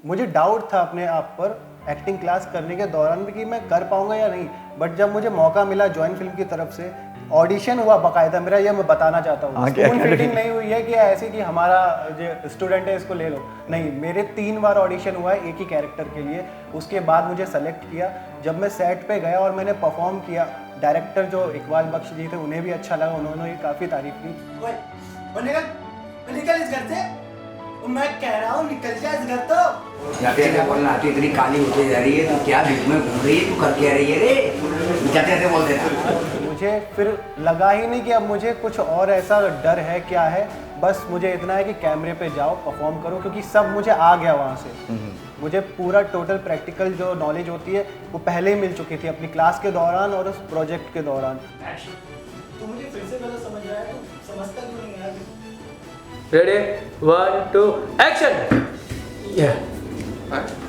मुझे डाउट था अपने आप पर एक्टिंग क्लास करने के दौरान भी कि मैं कर पाऊंगा या नहीं, बट जब मुझे मौका मिला जॉइन फिल्म की तरफ से, ऑडिशन हुआ बाकायदा मेरा, ये मैं बताना चाहता हूँ। स्पून फीडिंग नहीं हुई है कि ऐसे कि हमारा जो स्टूडेंट है इसको ले लो, नहीं, मेरे 3 बार ऑडिशन हुआ है एक ही कैरेक्टर के लिए। उसके बाद मुझे सेलेक्ट किया। जब मैं सेट पे गया और मैंने परफॉर्म किया, डायरेक्टर जो इकबाल बख्श जी थे उन्हें भी अच्छा लगा, उन्होंने भी काफ़ी तारीफ की। निकल इस घर से, मैं कह रहा हूँ निकल जा इस घर। तो जाते जाते बोलना, तू इतनी काली होती जा रही है, तू क्या बीच में घूम रही है, तू कर क्या रही है रे? जाते जाते बोल देना। मुझे फिर लगा ही नहीं कि अब मुझे कुछ और ऐसा डर है क्या है, बस मुझे इतना है कि कैमरे पे जाओ परफॉर्म करो, क्योंकि सब मुझे आ गया वहाँ से। मुझे पूरा टोटल प्रैक्टिकल जो नॉलेज होती है वो पहले ही मिल चुकी थी अपनी क्लास के दौरान और उस प्रोजेक्ट के दौरान। तो मुझे फिर से गलत समझ रहा है, तो समझता क्यों नहीं यार? Ready 1 2 action.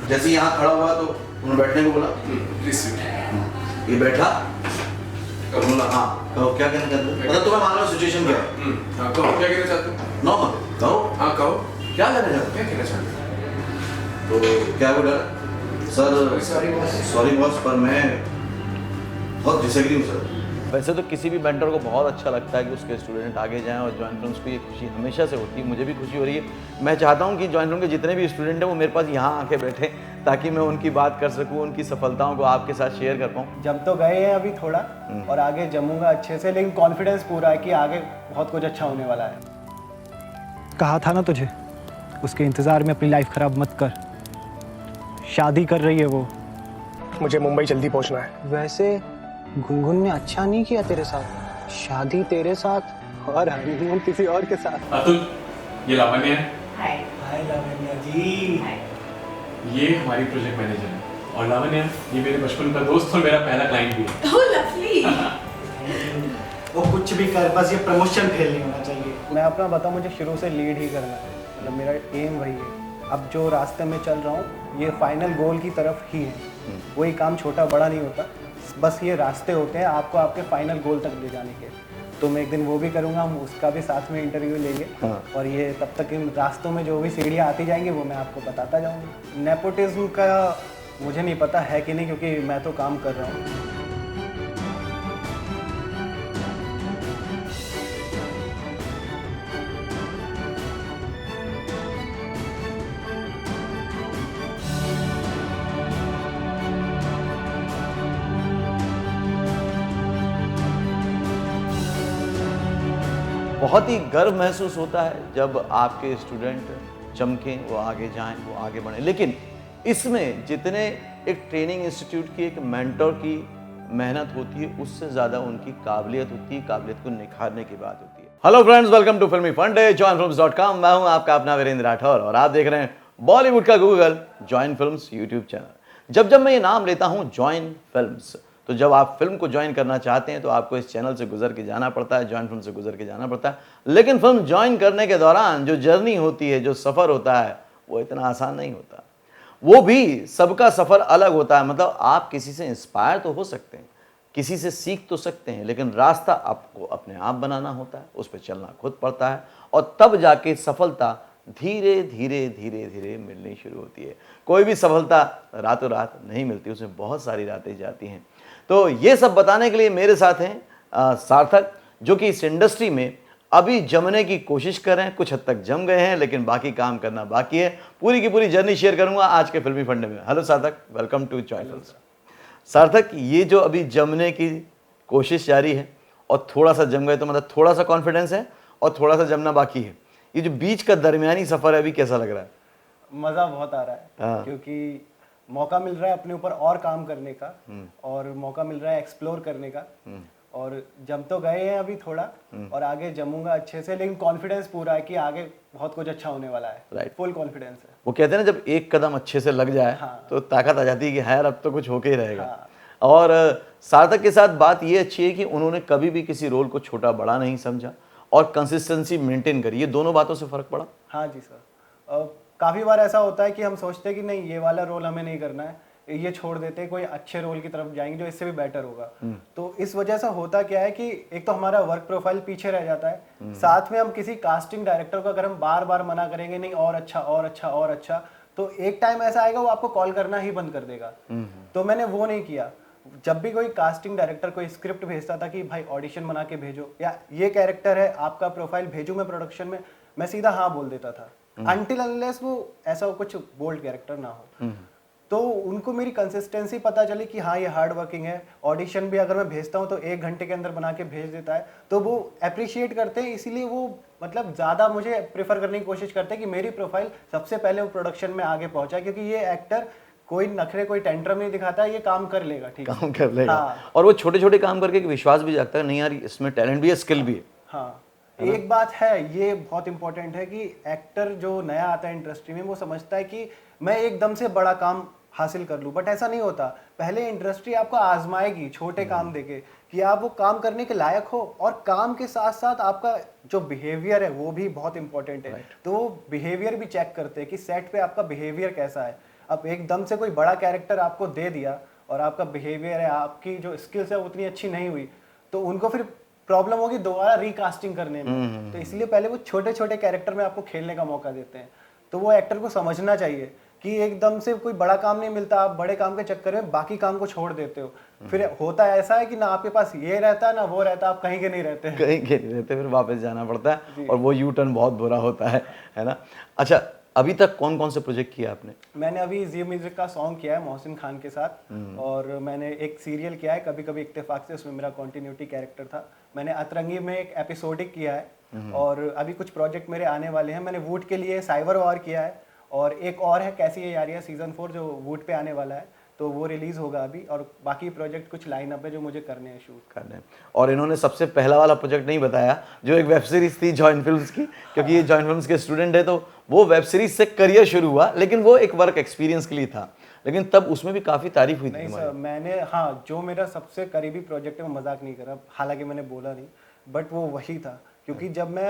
जैसे यहाँ खड़ा हुआ तो उन्होंने बैठने को बोला, ये बैठा, बोला हाँ कहो क्या कहना चाहते हो, मतलब तुम्हें मान लो सिचुएशन क्या है। हाँ कहो क्या कहना चाहते हो? नॉर्मल कहो, हाँ कहो क्या कहना चाहते क्या कहना चाहते हो? तो क्या बोला सर, सॉरी बॉस पर मैं बहुत डिसएग्री हूँ सर। वैसे तो किसी भी मेंटर को बहुत अच्छा लगता है कि उसके स्टूडेंट आगे जाएं, और जॉइन फिल्म्स को ये खुशी हमेशा से होती है। मुझे भी खुशी हो रही है। मैं चाहता हूं कि जॉइन फिल्म के जितने भी स्टूडेंट हैं वो मेरे पास यहाँ आके बैठे, ताकि मैं उनकी बात कर सकूं, उनकी सफलताओं को आपके साथ शेयर कर पाऊँ। जम तो गए हैं अभी थोड़ा, और आगे जमूंगा अच्छे से, लेकिन कॉन्फिडेंस पूरा है कि आगे बहुत कुछ अच्छा होने वाला है। कहा था ना तुझे, उसके इंतज़ार में अपनी लाइफ ख़राब मत कर। शादी कर रही है वो। मुझे मुंबई जल्दी पहुंचना है। वैसे गुनगुन ने अच्छा नहीं किया तेरे साथ, शादी तेरे साथ और हनीमून किसी और के साथ। अतुल, ये लावण्य है। हाय लावण्या जी। ये हमारी प्रोजेक्ट मैनेजर है, और लावण्य ये मेरे बचपन का दोस्त और मेरा पहला क्लाइंट भी है। Oh, lovely. वो कुछ भी कर, बस ये प्रमोशन फेल नहीं होना चाहिए। मैं अपना बताऊं, मुझे शुरू से लीड ही करना है, मतलब मेरा एम वही है। अब जो रास्ते में चल रहा हूँ ये फाइनल गोल की तरफ ही है। कोई काम छोटा बड़ा नहीं होता, बस ये रास्ते होते हैं आपको आपके फाइनल गोल तक ले जाने के। तो मैं एक दिन वो भी करूँगा, हम उसका भी साथ में इंटरव्यू लेंगे। और ये तब तक इन रास्तों में जो भी सीढ़ियाँ आती जाएंगी वो मैं आपको बताता जाऊँगा। नेपोटिज्म का मुझे नहीं पता है कि नहीं, क्योंकि मैं तो काम कर रहा हूँ। बहुत ही गर्व महसूस होता है जब आपके स्टूडेंट चमकें, वो आगे जाएं, वो आगे बढ़ें। लेकिन इसमें जितने एक ट्रेनिंग इंस्टीट्यूट की, एक मेंटर की मेहनत होती है, उससे ज़्यादा उनकी काबिलियत होती है। काबिलियत को निखारने की बात होती है। हेलो फ्रेंड्स, वेलकम टू फिल्मी फंडे, joinfilms.com। मैं हूं आपका अपना वीरेंद्र राठौर और आप देख रहे हैं बॉलीवुड का Google, join films YouTube channel. जब मैं ये नाम लेता हूं जॉइन फिल्म्स, तो जब आप फिल्म को ज्वाइन करना चाहते हैं तो आपको इस चैनल से गुजर के जाना पड़ता है, जॉइन फिल्म से गुजर के जाना पड़ता है। लेकिन फिल्म ज्वाइन करने के दौरान जो जर्नी होती है, जो सफ़र होता है, वो इतना आसान नहीं होता। वो भी सबका सफ़र अलग होता है। मतलब आप किसी से इंस्पायर तो हो सकते हैं, किसी से सीख तो सकते हैं, लेकिन रास्ता आपको अपने आप बनाना होता है, उस पर चलना खुद पड़ता है, और तब जाके सफलता धीरे धीरे धीरे धीरे मिलनी शुरू होती है। कोई भी सफलता रातों रात नहीं मिलती, उसमें बहुत सारी रातें जाती हैं। तो ये सब बताने के लिए मेरे साथ हैं सार्थक, जो कि इस इंडस्ट्री में अभी जमने की कोशिश कर रहे हैं। कुछ हद तक जम गए हैं, लेकिन बाकी काम करना बाकी है। पूरी की पूरी जर्नी शेयर करूंगा आज के फिल्मी फंडे में। हेलो सार्थक, वेलकम टू जॉइन फिल्म्स। सार्थक, ये जो अभी जमने की कोशिश जारी है और थोड़ा सा जम गए, तो मतलब थोड़ा सा कॉन्फिडेंस है और थोड़ा सा जमना बाकी है, ये जो बीच का दरमियानी सफ़र है, अभी कैसा लग रहा है? मज़ा बहुत आ रहा है। हाँ। क्योंकि मौका मिल रहा है अपने ऊपर और काम करने का, और मौका मिल रहा है एक्सप्लोर करने का। और जम तो गए हैं अभी थोड़ा, और आगे जमूंगा अच्छे से, लेकिन कॉन्फिडेंस पूरा है कि आगे बहुत कुछ अच्छा होने वाला है। राइट, फुल कॉन्फिडेंस है। वो कहते हैं ना, जब एक कदम अच्छे से लग जाए तो ताकत आ जाती है कि यार अब तो कुछ होके ही रहेगा। और सार्थक के साथ बात ये अच्छी है कि उन्होंने कभी भी किसी रोल को छोटा बड़ा नहीं समझा और कंसिस्टेंसी मेंटेन करी। ये दोनों बातों से फर्क पड़ा? हाँ जी सर। काफ़ी बार ऐसा होता है कि हम सोचते हैं कि नहीं, ये वाला रोल हमें नहीं करना है, ये छोड़ देते हैं, कोई अच्छे रोल की तरफ जाएंगे जो इससे भी बेटर होगा। तो इस वजह से होता क्या है कि एक तो हमारा वर्क प्रोफाइल पीछे रह जाता है, साथ में हम किसी कास्टिंग डायरेक्टर को अगर हम बार बार मना करेंगे नहीं और अच्छा और अच्छा और अच्छा, तो एक टाइम ऐसा आएगा वो आपको कॉल करना ही बंद कर देगा। तो मैंने वो नहीं किया। जब भी कोई कास्टिंग डायरेक्टर कोई स्क्रिप्ट भेजता था कि भाई ऑडिशन बना के भेजो या ये कैरेक्टर है आपका प्रोफाइल भेजूं मैं प्रोडक्शन में, मैं सीधा हाँ बोल देता था, अनटिल अनलेस वो ऐसा कुछ बोल्ड कैरेक्टर ना हो। तो उनको मेरी कंसिस्टेंसी पता चली कि हाँ ये हार्ड वर्किंग है, ऑडिशन भी अगर मैं भेजता हूँ तो 1 घंटे के अंदर बना के भेज देता है, तो वो अप्रिशिएट करते हैं। इसीलिए वो मतलब ज़्यादा मुझे प्रेफर करने की कोशिश करते हैं कि मेरी प्रोफाइल सबसे पहले वो प्रोडक्शन में आगे पहुंचा, क्योंकि ये एक्टर कोई नखरे कोई टेंट्रम नहीं दिखाता, ये काम कर लेगा, ठीक है काम कर लेगा। हाँ। और वो छोटे छोटे काम करके एक विश्वास भी जागता है, नहीं यार इसमें टैलेंट भी है, स्किल भी है। हाँ, एक बात है, ये बहुत इंपॉर्टेंट है कि एक्टर जो नया आता है इंडस्ट्री में वो समझता है कि मैं एकदम से बड़ा काम हासिल कर लूँ, बट ऐसा नहीं होता। पहले इंडस्ट्री आपको आजमाएगी छोटे काम देके कि आप वो काम करने के लायक हो, और काम के साथ साथ आपका जो बिहेवियर है वो भी बहुत इंपॉर्टेंट है। तो वो बिहेवियर भी चेक करते हैं कि सेट पे आपका बिहेवियर कैसा है। अब एकदम से कोई बड़ा कैरेक्टर आपको दे दिया और आपका बिहेवियर है, आपकी जो स्किल्स है उतनी अच्छी नहीं हुई, तो उनको फिर प्रॉब्लम होगी दोबारा रिकास्टिंग करने में। तो इसलिए पहले वो छोटे छोटे कैरेक्टर में आपको खेलने का मौका देते हैं। तो वो एक्टर को समझना चाहिए कि एकदम से कोई बड़ा काम नहीं मिलता, आप बड़े काम के चक्कर में बाकी काम को छोड़ देते हो। फिर होता है ऐसा है कि ना आपके पास ये रहता है ना वो रहता है, आप कहीं के नहीं रहते हैं। कहीं के नहीं रहते, फिर वापस जाना पड़ता है और वो यू टर्न बहुत बुरा होता है ना। अच्छा, अभी तक कौन कौन से प्रोजेक्ट किया आपने? मैंने अभी जी म्यूजिक का सॉन्ग किया है मोहसिन खान के साथ, और मैंने एक सीरियल किया है कभी कभी इत्तेफाक से, उसमें मेरा कंटिन्यूटी कैरेक्टर था। मैंने अतरंगी में एक एपिसोडिक किया है, और अभी कुछ प्रोजेक्ट मेरे आने वाले हैं। मैंने वूट के लिए साइबर वॉर किया है, और एक और है कैसी है यारियां सीजन 4 जो वूट पे आने वाला है, तो वो रिलीज होगा अभी। और बाकी प्रोजेक्ट कुछ लाइन अप है जो मुझे करने हैं, शूट करने हैं। और इन्होंने सबसे पहला वाला प्रोजेक्ट नहीं बताया जो एक वेब सीरीज थी जॉइन फिल्म्स की, क्योंकि ये जॉइन फिल्म्स के स्टूडेंट है, तो वो वेब सीरीज से करियर शुरू हुआ, लेकिन वो एक वर्क एक्सपीरियंस के लिए था, लेकिन तब उसमें भी काफी तारीफ हुई थी नहीं तुम्हारी। सर, मैंने हाँ जो मेरा सबसे करीबी प्रोजेक्ट है, मैं मजाक नहीं कर रहा, हालांकि मैंने बोला नहीं, बट वो वही था। क्योंकि जब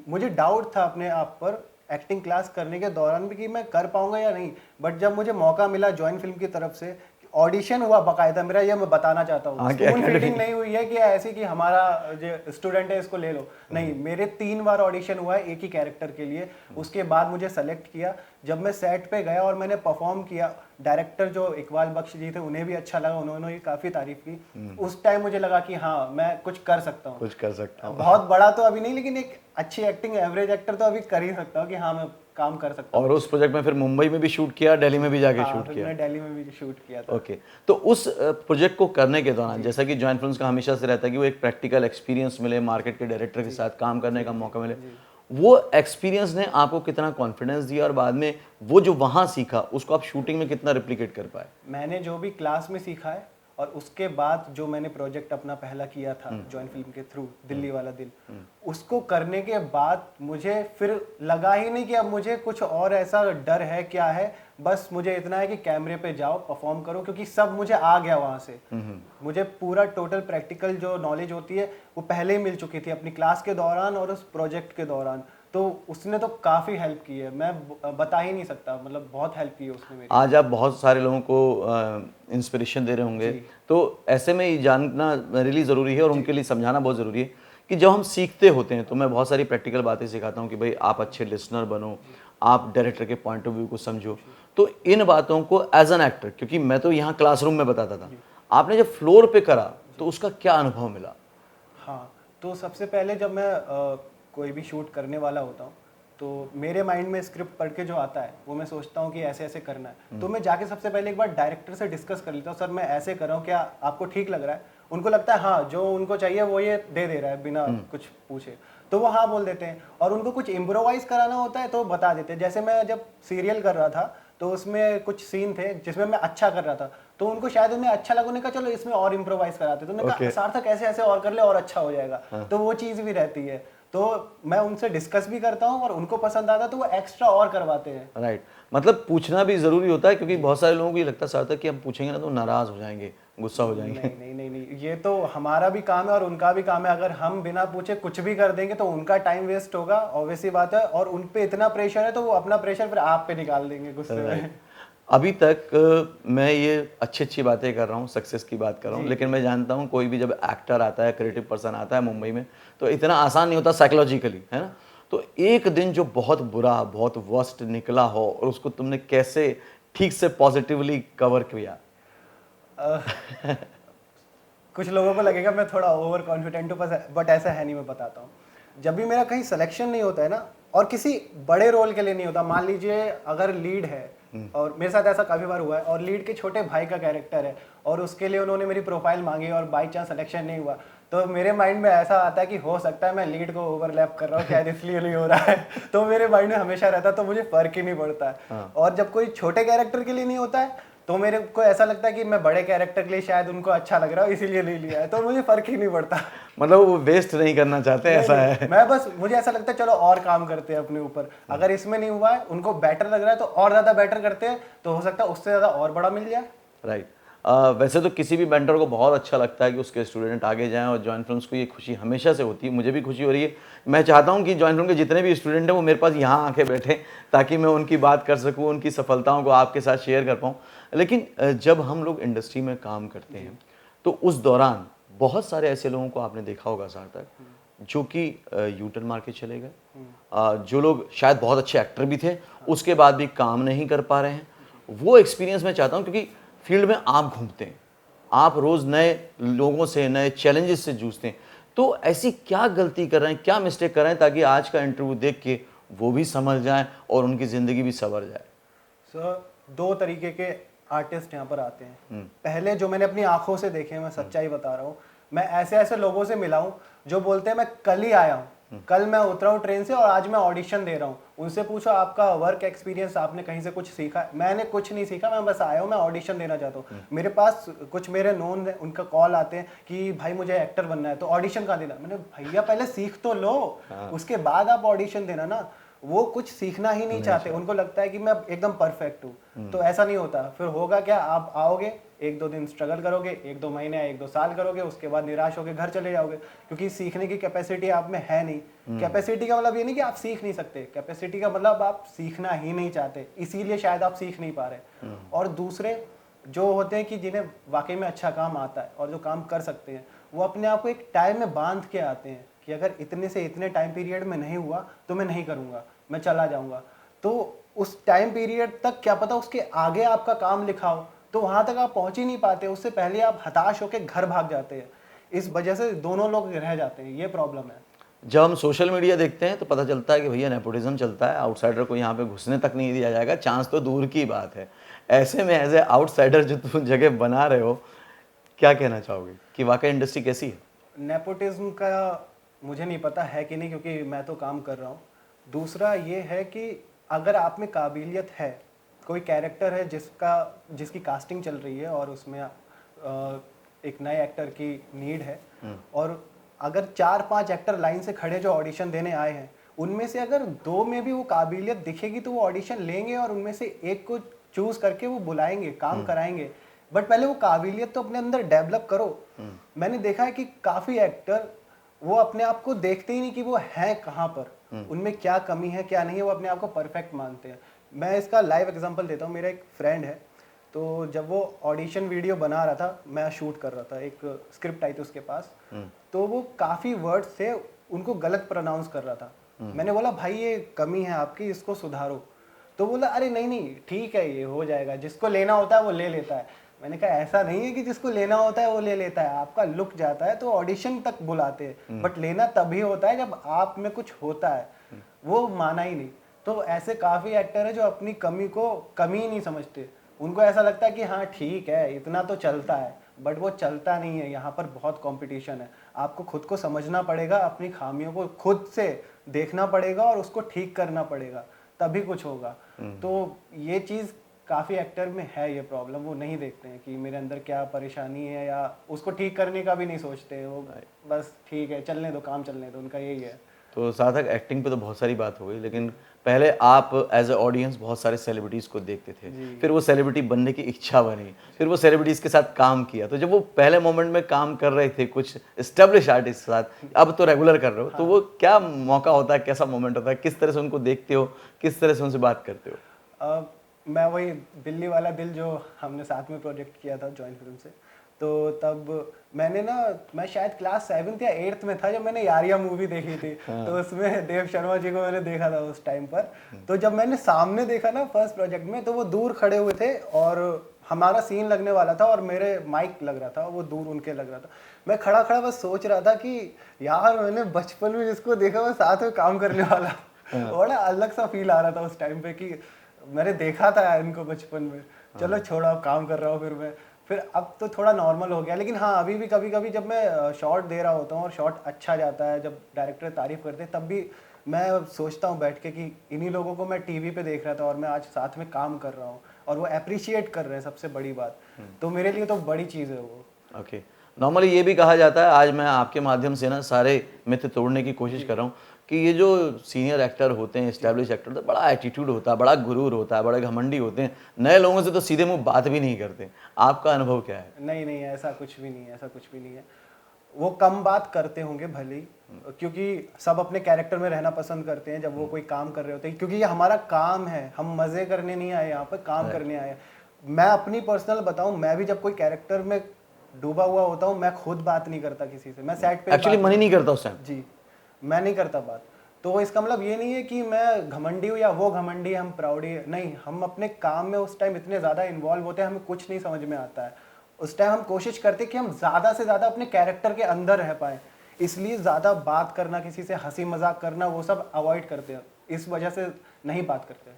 मुझे डाउट था अपने आप पर एक्टिंग क्लास करने के दौरान भी कि मैं कर पाऊंगा या नहीं, बट जब मुझे मौका मिला जॉइन फिल्म की तरफ से, ऑडिशन हुआ बाकायदा मेरा, ये मैं बताना चाहता हूँ। स्पून फीडिंग नहीं हुई है कि ऐसी कि हमारा जो स्टूडेंट है इसको ले लो, नहीं, मेरे 3 बार ऑडिशन हुआ है एक ही कैरेक्टर के लिए। उसके बाद मुझे सेलेक्ट किया, जब मैं सेट पे गया और मैंने परफॉर्म किया, डायरेक्टर जो इकबाल बख्श जी थे उन्हें भी अच्छा लगा, उन्होंने भी काफी तारीफ की। उस टाइम मुझे लगा कि हाँ मैं कुछ कर सकता हूँ, कुछ कर सकता हूँ। बहुत बड़ा तो अभी नहीं, लेकिन एक अच्छी एक्टिंग एवरेज एक्टर तो अभी कर ही सकता हूँ कि हाँ मैं काम कर सकता हूँ। और उस प्रोजेक्ट में फिर मुंबई में भी शूट किया, दिल्ली में भी जाके शूट फिर किया? मैंने दिल्ली में भी शूट किया था। ओके, तो उस प्रोजेक्ट को करने के दौरान, जैसा कि जॉइन फिल्म्स का हमेशा से रहता है कि वो एक प्रैक्टिकल एक्सपीरियंस मिले, मार्केट के डायरेक्टर के साथ काम करने का मौका मिले, वो एक्सपीरियंस ने आपको कितना कॉन्फिडेंस दिया, और बाद में वो जो वहाँ सीखा उसको आप शूटिंग में कितना रिप्लिकेट कर पाए? मैंने जो भी क्लास में सीखा है, और उसके बाद जो मैंने प्रोजेक्ट अपना पहला किया था जॉइन फिल्म के थ्रू, दिल्ली वाला दिल, उसको करने के बाद मुझे फिर लगा ही नहीं कि अब मुझे कुछ और ऐसा डर है क्या है। बस मुझे इतना है कि कैमरे पे जाओ, परफॉर्म करो, क्योंकि सब मुझे आ गया वहाँ से। मुझे पूरा टोटल प्रैक्टिकल जो नॉलेज होती है वो पहले ही मिल चुकी थी अपनी क्लास के दौरान और उस प्रोजेक्ट के दौरान। तो उसने तो काफ़ी हेल्प की है, मैं बता ही नहीं सकता, मतलब बहुत हेल्प की है उसने मेरी। आज आप बहुत सारे लोगों को इंस्पिरेशन दे रहे होंगे, तो ऐसे में ये जानना रियली ज़रूरी है और उनके लिए समझाना बहुत ज़रूरी है कि जब हम सीखते होते हैं तो मैं बहुत सारी प्रैक्टिकल बातें सिखाता हूँ कि भाई आप अच्छे लिसनर बनो, आप डायरेक्टर के पॉइंट ऑफ व्यू को समझो। तो इन बातों को एज एन एक्टर, क्योंकि मैं तो यहाँ क्लासरूम में बताता था, आपने जब फ्लोर पे करा तो उसका क्या अनुभव मिला? हाँ, तो सबसे पहले जब मैं कोई भी शूट करने वाला होता हूँ तो मेरे माइंड में स्क्रिप्ट पढ़ के जो आता है वो मैं सोचता हूँ कि ऐसे ऐसे करना है। तो मैं जाके सबसे पहले एक बार डायरेक्टर से डिस्कस कर लेता हूँ, सर मैं ऐसे कर रहा हूँ, क्या आपको ठीक लग रहा है? उनको लगता है हाँ जो उनको चाहिए वो ये दे रहा है बिना कुछ पूछे, तो वो हाँ बोल देते हैं। और उनको कुछ इम्प्रोवाइज कराना होता है तो बता देते हैं। जैसे मैं जब सीरियल कर रहा था तो उसमें कुछ सीन थे जिसमें मैं अच्छा कर रहा था, तो उनको शायद उन्हें अच्छा लगा, उन्होंने कहा चलो इसमें और इम्प्रोवाइज कराते, तो उन्होंने कहा सार्थक ऐसे ऐसे और कर ले और अच्छा हो जाएगा। तो वो चीज़ भी रहती है, तो मैं उनसे डिस्कस भी करता हूँ और उनको पसंद आता तो वो एक्स्ट्रा और करवाते हैं। राइट, मतलब पूछना भी जरूरी होता है, क्योंकि बहुत सारे लोगों को ये लगता है सार्थक कि हम पूछेंगे ना तो नाराज हो जाएंगे, गुस्सा हो जाएंगे। नहीं नहीं नहीं नहीं, ये तो हमारा भी काम है और उनका भी काम है। अगर हम बिना पूछे कुछ भी कर देंगे तो उनका टाइम वेस्ट होगा, ऑब्वियस सी बात है, और उन पे इतना प्रेशर है तो वो अपना प्रेशर फिर आप पे निकाल देंगे गुस्से में। अभी तक मैं ये अच्छी अच्छी बातें कर रहा हूँ, सक्सेस की बात कर रहा हूँ, लेकिन मैं जानता हूँ कोई भी जब एक्टर आता है, क्रिएटिव पर्सन आता है मुंबई में, तो इतना आसान नहीं होता साइकोलॉजिकली, है ना। तो एक दिन जो बहुत बुरा, बहुत वर्स्ट निकला हो और उसको तुमने कैसे ठीक से पॉजिटिवली कवर किया? कुछ लोगों को लगेगा मैं थोड़ा ओवर कॉन्फिडेंट हूँ, बट ऐसा है नहीं, मैं बताता हूँ। जब भी मेरा कहीं सिलेक्शन नहीं होता है ना, और किसी बड़े रोल के लिए नहीं होता, मान लीजिए अगर लीड है, और मेरे साथ ऐसा काफ़ी बार हुआ है, और लीड के छोटे भाई का कैरेक्टर है और उसके लिए उन्होंने मेरी प्रोफाइल मांगी और बाई चांस सिलेक्शन नहीं हुआ, तो मेरे माइंड में ऐसा आता है कि हो सकता है मैं लीड को ओवरलैप कर रहा हूँ, शायद इसलिए नहीं हो रहा है। तो मेरे माइंड में हमेशा रहता है, तो मुझे फर्क ही नहीं पड़ता है। और जब कोई छोटे कैरेक्टर के लिए नहीं होता है तो मेरे को ऐसा लगता है कि मैं बड़े कैरेक्टर के लिए शायद उनको अच्छा लग रहा है इसीलिए ले लिया है, तो मुझे फर्क ही नहीं पड़ता। मतलब वो वेस्ट नहीं करना चाहते, ऐसा है। मैं बस, मुझे ऐसा लगता है चलो और काम करते हैं अपने ऊपर, अगर इसमें नहीं हुआ है, उनको बेटर लग रहा है तो और ज्यादा बेटर करते हैं, तो हो सकता है उससे ज्यादा और बड़ा मिल जाए। राइट। वैसे तो किसी भी मेंटर को बहुत अच्छा लगता है कि उसके स्टूडेंट आगे जाएं, और जॉइन फिल्म्स को ये खुशी हमेशा से होती है, मुझे भी खुशी हो रही है। मैं चाहता हूं कि जॉइन फिल्म के जितने भी स्टूडेंट हैं वो मेरे पास यहाँ आके बैठें, ताकि मैं उनकी बात कर सकूं, उनकी सफलताओं को आपके साथ शेयर कर पाऊँ। लेकिन जब हम लोग इंडस्ट्री में काम करते हैं तो उस दौरान बहुत सारे ऐसे लोगों को आपने देखा होगा सार्थक, जो कि यूटर्न मार के चले गए, जो लोग शायद बहुत अच्छे एक्टर भी थे, उसके बाद भी काम नहीं कर पा रहे हैं। वो एक्सपीरियंस मैं चाहता हूँ, क्योंकि फील्ड में आप घूमते हैं, आप रोज़ नए लोगों से, नए चैलेंजेस से जूझते हैं, तो ऐसी क्या गलती कर रहे हैं, क्या मिस्टेक कर रहे हैं, ताकि आज का इंटरव्यू देख के वो भी समझ जाएं और उनकी ज़िंदगी भी संवर जाए? सर, दो तरीके के आर्टिस्ट यहाँ पर आते हैं। पहले जो मैंने अपनी आंखों से देखे हैं, मैं सच्चाई बता रहा हूँ, मैं ऐसे ऐसे लोगों से मिला हूँ जो बोलते हैं मैं कल ही आया हूँ, कल मैं उतरा हूँ ट्रेन से और आज मैं ऑडिशन दे रहा हूँ। उनसे पूछो आपका वर्क एक्सपीरियंस, आपने कहीं से कुछ सीखा? मैंने कुछ नहीं सीखा, मैं बस आया हूँ, मैं ऑडिशन देना चाहता हूँ। मेरे पास कुछ मेरे नोन है, उनका कॉल आते हैं कि भाई मुझे एक्टर बनना है, तो ऑडिशन कहाँ देना? मैंने भैया पहले सीख तो लो, उसके बाद आप ऑडिशन देना ना। वो कुछ सीखना ही नहीं चाहते, उनको लगता है कि मैं एकदम परफेक्ट हूँ, तो ऐसा नहीं होता। फिर होगा क्या, आप आओगे, एक दो दिन स्ट्रगल करोगे, एक दो महीने, एक दो साल करोगे, उसके बाद निराश होकर घर चले जाओगे, क्योंकि सीखने की कैपेसिटी आप में है नहीं। कैपेसिटी का मतलब ये नहीं कि आप सीख नहीं सकते, कैपेसिटी का मतलब आप सीखना ही नहीं चाहते, इसीलिए शायद आप सीख नहीं पा रहे। और दूसरे जो होते हैं कि जिन्हें वाकई में अच्छा काम आता है और जो काम कर सकते हैं, वो अपने आप को एक टाइम में बांध के आते हैं कि अगर इतने से इतने टाइम पीरियड में नहीं हुआ तो मैं नहीं करूँगा, मैं चला जाऊँगा। तो उस टाइम पीरियड तक क्या पता उसके आगे आपका काम लिखा हो, तो वहाँ तक आप पहुँच ही नहीं पाते, उससे पहले आप हताश होकर घर भाग जाते हैं। इस वजह से दोनों लोग रह जाते हैं, ये प्रॉब्लम है। जब हम सोशल मीडिया देखते हैं तो पता चलता है कि भैया नेपोटिज्म चलता है, आउटसाइडर को यहाँ पे घुसने तक नहीं दिया जाएगा, चांस तो दूर की बात है। ऐसे में एज ए आउटसाइडर जो तुम जगह बना रहे हो, क्या कहना चाहोगे कि वाकई इंडस्ट्री कैसी है? नेपोटिज्म का मुझे नहीं पता है कि नहीं, क्योंकि मैं तो काम कर रहा हूँ। दूसरा ये है कि अगर आप में काबिलियत है, कोई कैरेक्टर है जिसकी कास्टिंग चल रही है और उसमें एक नए एक्टर की नीड है, और अगर 4-5 एक्टर लाइन से खड़े जो ऑडिशन देने आए हैं, उनमें से अगर 2 में भी वो काबिलियत दिखेगी तो वो ऑडिशन लेंगे और उनमें से एक को चूज करके वो बुलाएंगे, काम कराएंगे। बट पहले वो काबिलियत तो अपने अंदर डेवलप करो। मैंने देखा है कि काफ़ी एक्टर वो अपने आप को देखते ही नहीं कि वो हैं कहाँ पर, उनमें क्या कमी है क्या नहीं है, वो अपने आप को परफेक्ट मानते हैं। मैं इसका लाइव एग्जांपल देता हूँ। मेरा एक फ्रेंड है, तो जब वो ऑडिशन वीडियो बना रहा था, मैं शूट कर रहा था, एक स्क्रिप्ट आई थी उसके पास, तो वो काफ़ी वर्ड्स थे उनको गलत प्रोनाउंस कर रहा था। मैंने बोला भाई ये कमी है आपकी, इसको सुधारो। तो बोला अरे नहीं नहीं ठीक है, ये हो जाएगा, जिसको लेना होता है वो ले लेता है। मैंने कहा ऐसा नहीं है कि जिसको लेना होता है वो ले लेता है, आपका लुक जाता है तो ऑडिशन तक बुलाते हैं, बट लेना तभी होता है जब आप में कुछ होता है। वो माना ही नहीं। तो ऐसे काफ़ी एक्टर है जो अपनी कमी को कमी ही नहीं समझते, उनको ऐसा लगता है कि हाँ ठीक है इतना तो चलता है, बट वो चलता नहीं है। यहाँ पर बहुत कंपटीशन है, आपको खुद को समझना पड़ेगा, अपनी खामियों को खुद से देखना पड़ेगा और उसको ठीक करना पड़ेगा, तभी कुछ होगा। तो ये चीज़ काफ़ी एक्टर में है, ये प्रॉब्लम, वो नहीं देखते हैं कि मेरे अंदर क्या परेशानी है, या उसको ठीक करने का भी नहीं सोचते, वो बस ठीक है चलने दो, काम चलने दो, उनका यही है। तो सार्थक, एक्टिंग पे तो बहुत सारी बात हो गई, लेकिन पहले आप एज ए ऑडियंस बहुत सारे सेलिब्रिटीज़ को देखते थे, फिर वो सेलिब्रिटी बनने की इच्छा बनी, फिर वो सेलिब्रिटीज़ के साथ काम किया। तो जब वो पहले मोमेंट में काम कर रहे थे कुछ एस्टेब्लिश आर्टिस्ट के साथ, अब तो रेगुलर कर रहे हो, तो वो क्या मौका होता है, कैसा मोमेंट होता है, किस तरह से उनको देखते हो, किस तरह से उनसे बात करते हो? मैं वही दिल्ली वाला दिल जो हमने साथ में प्रोजेक्ट किया था जॉइन फिल्म से, तो तब मैंने ना, मैं शायद क्लास 7th या 8th में था जब मैंने यारिया मूवी देखी थी। तो उसमें देव शर्मा जी को मैंने देखा था उस टाइम पर। तो जब मैंने सामने देखा ना फर्स्ट प्रोजेक्ट में, तो वो दूर खड़े हुए थे और हमारा सीन लगने वाला था और मेरे माइक लग रहा था, वो दूर उनके लग रहा था। मैं खड़ा खड़ा बस सोच रहा था कि यार मैंने बचपन में जिसको देखा वो साथ में काम करने वाला। बड़ा अलग सा फील आ रहा था उस टाइम पे कि मैंने देखा था इनको बचपन में, चलो छोड़ा काम कर रहा हूँ। फिर अब तो थोड़ा नॉर्मल हो गया, लेकिन हाँ अभी भी कभी कभी जब मैं शॉट दे रहा होता हूँ और शॉट अच्छा जाता है, जब डायरेक्टर तारीफ करते हैं, तब भी मैं सोचता हूँ बैठ के कि इन्हीं लोगों को मैं टीवी पे देख रहा था और मैं आज साथ में काम कर रहा हूँ और वो अप्रिशिएट कर रहे हैं, सबसे बड़ी बात। तो मेरे लिए तो बड़ी चीज़ है वो। ओके, नॉर्मली ये भी कहा जाता है, आज मैं आपके माध्यम से ना सारे मिथ तोड़ने की कोशिश कर रहा हूँ कि ये जो सीनियर एक्टर होते हैं, एस्टैब्लिश एक्टर होते हैं, बड़ा एटीट्यूड होता है, बड़ा गुरूर होता है, बड़े घमंडी होते हैं, नए लोगों से तो सीधे मुंह बात भी नहीं करते। आपका अनुभव क्या है? नहीं नहीं, ऐसा कुछ भी नहीं है, ऐसा कुछ भी नहीं है। वो कम बात करते होंगे भले ही, क्योंकि सब अपने कैरेक्टर में रहना पसंद करते हैं जब वो कोई काम कर रहे होते हैं, क्योंकि ये हमारा काम है, हम मजे करने नहीं आए यहाँ पर, काम करने आए। मैं अपनी पर्सनल बताऊं, मैं भी जब कोई कैरेक्टर में डूबा हुआ होता हूँ, मैं खुद बात नहीं करता किसी से, मैं सेट पे एक्चुअली मन ही नहीं करता उस टाइम। जी, मैं नहीं करता बात। तो इसका मतलब ये नहीं है कि मैं घमंडी हूँ या वो घमंडी है, हम प्राउडी है, नहीं। हम अपने काम में उस टाइम इतने ज़्यादा इन्वॉल्व होते हैं, हमें कुछ नहीं समझ में आता है। उस टाइम हम कोशिश करते हैं कि हम ज़्यादा से ज़्यादा अपने कैरेक्टर के अंदर रह पाएँ, इसलिए ज़्यादा बात करना, किसी से हंसी मजाक करना, वो सब अवॉइड करते हैं, इस वजह से नहीं बात करते।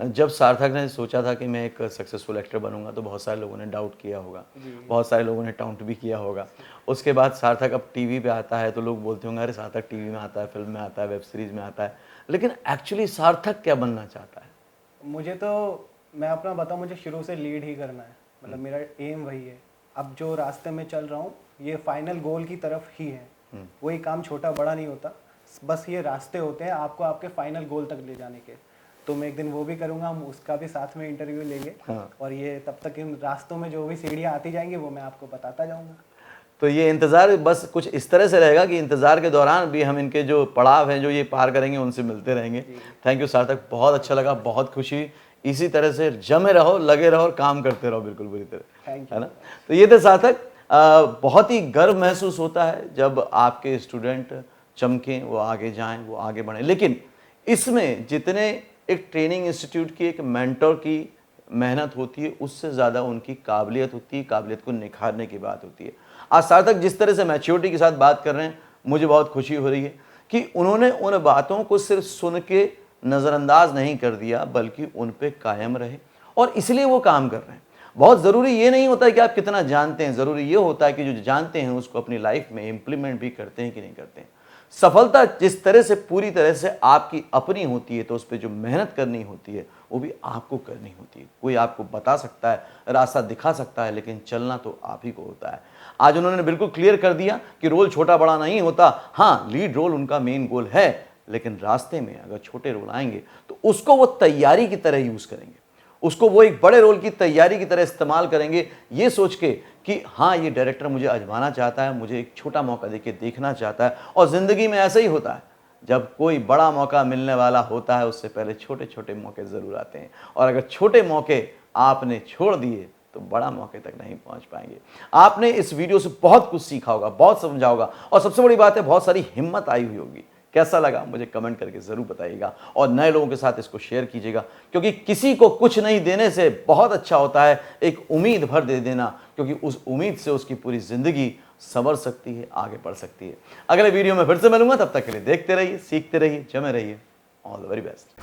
जब सार्थक ने सोचा था कि मैं एक सक्सेसफुल एक्टर बनूंगा, तो बहुत सारे लोगों ने डाउट किया होगा, बहुत सारे लोगों ने टाउंट भी किया होगा। उसके बाद सार्थक अब टीवी पे आता है तो लोग बोलते होंगे अरे सार्थक टीवी में आता है, फिल्म में आता है, वेब सीरीज में आता है, लेकिन एक्चुअली सार्थक क्या बनना चाहता है? मुझे तो, मैं अपना बताऊं, मुझे शुरू से लीड ही करना है, मतलब मेरा एम वही है। अब जो रास्ते में चल रहा हूँ ये फाइनल गोल की तरफ ही है। वही काम छोटा बड़ा नहीं होता, बस ये रास्ते होते हैं आपको आपके फाइनल गोल तक ले जाने के। तो मैं एक दिन वो भी करूँगा, हम उसका भी साथ में इंटरव्यू लेंगे। और ये तब तक इन रास्तों में जो भी सीढ़ियाँ आती जाएंगी वो मैं आपको बताता जाऊँगा। तो ये इंतज़ार बस कुछ इस तरह से रहेगा कि इंतज़ार के दौरान भी हम इनके जो पड़ाव हैं जो ये पार करेंगे उनसे मिलते रहेंगे। थैंक यू सार्थक, बहुत अच्छा लगा, बहुत खुशी। इसी तरह से जमे रहो, लगे रहो और काम करते रहो बिल्कुल बुरी तरह, है ना। तो ये थे सार्थक। बहुत ही गर्व महसूस होता है जब आपके स्टूडेंट चमकें, वो आगे जाएं, वो आगे बढ़ें, लेकिन इसमें जितने एक ट्रेनिंग इंस्टीट्यूट की, एक मेंटर की मेहनत होती है, उससे ज़्यादा उनकी काबिलियत होती है, काबिलियत को निखारने की बात होती है। आज सार्थक जिस तरह से मैच्योरिटी के साथ बात कर रहे हैं, मुझे बहुत खुशी हो रही है कि उन्होंने उन बातों को सिर्फ सुन के नज़रअंदाज नहीं कर दिया, बल्कि उन पे कायम रहे और इसलिए वो काम कर रहे हैं। बहुत ज़रूरी ये नहीं होता है कि आप कितना जानते हैं, ज़रूरी ये होता है कि जो जानते हैं उसको अपनी लाइफ में इम्प्लीमेंट भी करते हैं कि नहीं करते हैं। सफलता जिस तरह से पूरी तरह से आपकी अपनी होती है, तो उस पर जो मेहनत करनी होती है वो भी आपको करनी होती है। कोई आपको बता सकता है, रास्ता दिखा सकता है, लेकिन चलना तो आप ही को होता है। आज उन्होंने बिल्कुल क्लियर कर दिया कि रोल छोटा बड़ा नहीं होता। हाँ, लीड रोल उनका मेन गोल है, लेकिन रास्ते में अगर छोटे रोल आएंगे तो उसको वो तैयारी की तरह यूज़ करेंगे, उसको वो एक बड़े रोल की तैयारी की तरह इस्तेमाल करेंगे, ये सोच के कि हाँ ये डायरेक्टर मुझे आजमाना चाहता है, मुझे एक छोटा मौका देके देखना चाहता है। और ज़िंदगी में ऐसा ही होता है, जब कोई बड़ा मौका मिलने वाला होता है उससे पहले छोटे छोटे मौके ज़रूर आते हैं, और अगर छोटे मौके आपने छोड़ दिए तो बड़ा मौके तक नहीं पहुंच पाएंगे। आपने इस वीडियो से बहुत कुछ सीखा होगा, बहुत समझा होगा, और सबसे बड़ी बात है बहुत सारी हिम्मत आई हुई होगी। कैसा लगा मुझे कमेंट करके ज़रूर बताइएगा, और नए लोगों के साथ इसको शेयर कीजिएगा, क्योंकि किसी को कुछ नहीं देने से बहुत अच्छा होता है एक उम्मीद भर दे देना, क्योंकि उस उम्मीद से उसकी पूरी ज़िंदगी संवर सकती है, आगे बढ़ सकती है। अगले वीडियो में फिर से मिलूंगा, तब तक के लिए देखते रहिए, सीखते रहिए, जमे रहिए। All the very best.